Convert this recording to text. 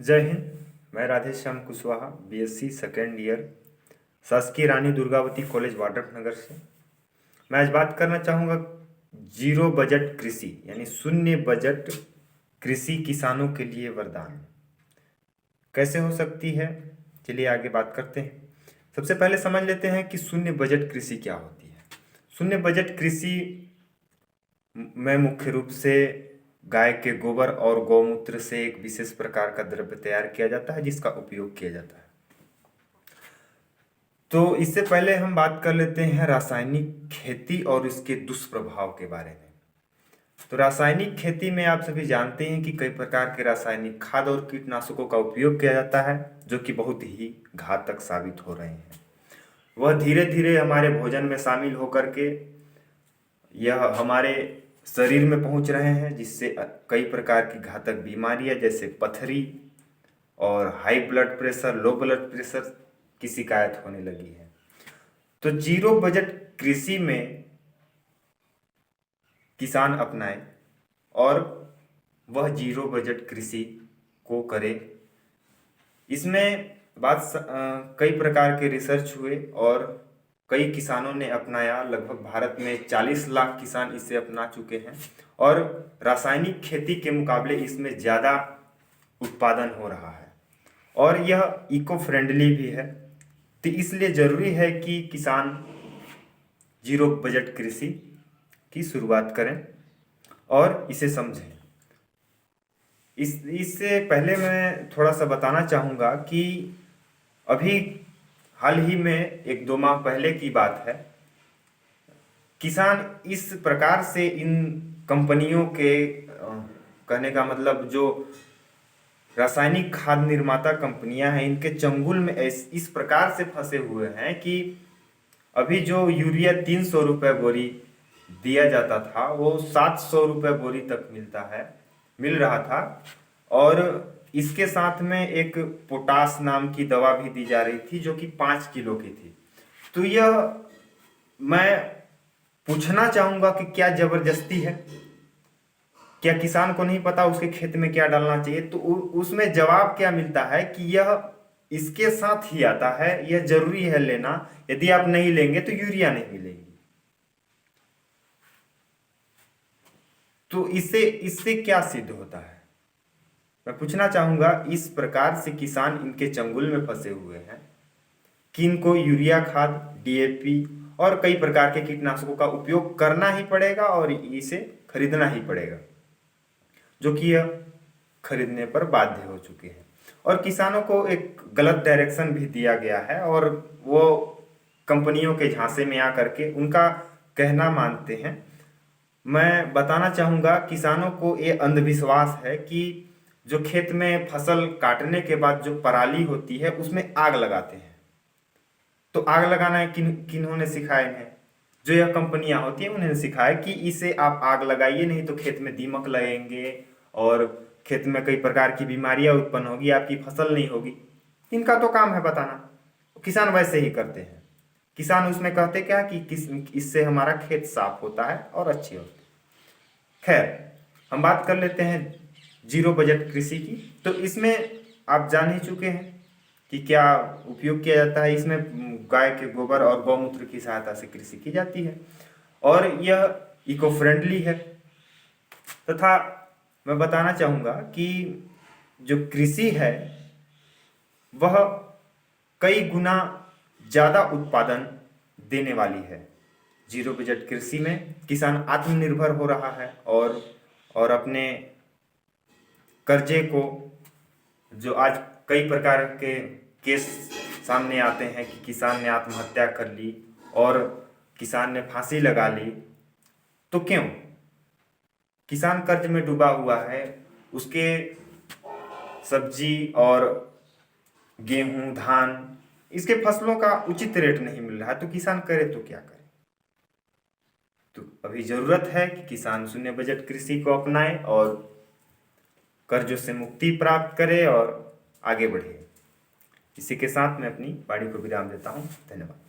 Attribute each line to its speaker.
Speaker 1: जय हिंद। मैं Radheshyam Kushwaha, BSc second year, शासकीय रानी दुर्गावती कॉलेज वाड्रफनगर से। मैं आज बात करना चाहूँगा जीरो बजट कृषि यानी शून्य बजट कृषि किसानों के लिए वरदान कैसे हो सकती है। चलिए आगे बात करते हैं। सबसे पहले समझ लेते हैं कि शून्य बजट कृषि क्या होती है। शून्य बजट कृषि में मुख्य रूप से गाय के गोबर और गौमूत्र से एक विशेष प्रकार का द्रव्य तैयार किया जाता है जिसका उपयोग किया जाता है। तो इससे पहले हम बात कर लेते हैं रासायनिक खेती और इसके दुष्प्रभाव के बारे में। तो रासायनिक खेती में आप सभी जानते हैं कि कई प्रकार के रासायनिक खाद और कीटनाशकों का उपयोग किया जाता है जो कि बहुत ही घातक साबित हो रहे हैं। वह धीरे धीरे हमारे भोजन में शामिल होकर के यह हमारे शरीर में पहुंच रहे हैं, जिससे कई प्रकार की घातक बीमारियां जैसे पथरी और high blood pressure, low blood pressure की शिकायत होने लगी है। तो जीरो बजट कृषि में किसान अपनाए और वह जीरो बजट कृषि को करे। इसमें कई प्रकार के रिसर्च हुए और कई किसानों ने अपनाया। लगभग भारत में 40 लाख किसान इसे अपना चुके हैं और रासायनिक खेती के मुकाबले इसमें ज़्यादा उत्पादन हो रहा है और यह इको फ्रेंडली भी है। तो इसलिए ज़रूरी है कि किसान जीरो बजट कृषि की शुरुआत करें और इसे समझें। इससे पहले मैं थोड़ा सा बताना चाहूँगा कि अभी हाल ही में 1-2 माह पहले की बात है, किसान इस प्रकार से इन कंपनियों के कहने का मतलब जो रासायनिक खाद निर्माता कंपनियां हैं, इनके चंगुल में इस प्रकार से फंसे हुए हैं कि अभी जो यूरिया 300 रुपये बोरी दिया जाता था वो 700 रुपये बोरी तक मिल रहा था और इसके साथ में एक पोटास नाम की दवा भी दी जा रही थी जो कि 5 किलो की थी। तो यह मैं पूछना चाहूँगा कि क्या जबरदस्ती है? क्या किसान को नहीं पता उसके खेत में क्या डालना चाहिए? तो उसमें जवाब क्या मिलता है कि यह इसके साथ ही आता है, यह जरूरी है लेना, यदि आप नहीं लेंगे तो यूरिया नहीं मिलेगी। तो इससे क्या सिद्ध होता है? मैं पूछना चाहूंगा, इस प्रकार से किसान इनके चंगुल में फंसे हुए हैं कि इनको यूरिया खाद, डीएपी और कई प्रकार के कीटनाशकों का उपयोग करना ही पड़ेगा और इसे खरीदना ही पड़ेगा, जो कि यह खरीदने पर बाध्य हो चुके हैं। और किसानों को एक गलत डायरेक्शन भी दिया गया है और वो कंपनियों के झांसे में आकर के उनका कहना मानते हैं। मैं बताना चाहूँगा किसानों को ये अंधविश्वास है कि जो खेत में फसल काटने के बाद जो पराली होती है उसमें आग लगाते हैं। तो आग लगाना किन्होंने सिखाया है? जो यह कंपनियां होती हैं उन्हें सिखाया कि इसे आप आग लगाइए, नहीं तो खेत में दीमक लगेंगे और खेत में कई प्रकार की बीमारियां उत्पन्न होगी, आपकी फसल नहीं होगी। इनका तो काम है बताना। किसान वैसे ही करते हैं। किसान उसमें कहते क्या कि इससे हमारा खेत साफ होता है और अच्छी होती है। खैर, हम बात कर लेते हैं जीरो बजट कृषि की। तो इसमें आप जान ही चुके हैं कि क्या उपयोग किया जाता है। इसमें गाय के गोबर और गौमूत्र की सहायता से कृषि की जाती है और यह इको फ्रेंडली है। तथा मैं बताना चाहूँगा कि जो कृषि है वह कई गुना ज़्यादा उत्पादन देने वाली है। जीरो बजट कृषि में किसान आत्मनिर्भर हो रहा है और अपने कर्जे को, जो आज कई प्रकार के केस सामने आते हैं कि किसान ने आत्महत्या कर ली और किसान ने फांसी लगा ली, तो क्यों? किसान कर्ज में डूबा हुआ है, उसके सब्जी और गेहूं, धान, इसके फसलों का उचित रेट नहीं मिल रहा है, तो किसान करे तो क्या करे? तो अभी जरूरत है कि किसान शून्य बजट कृषि को अपनाए और कर्जों से मुक्ति प्राप्त करे और आगे बढ़े। इसी के साथ मैं अपनी वाणी को विराम देता हूँ। धन्यवाद।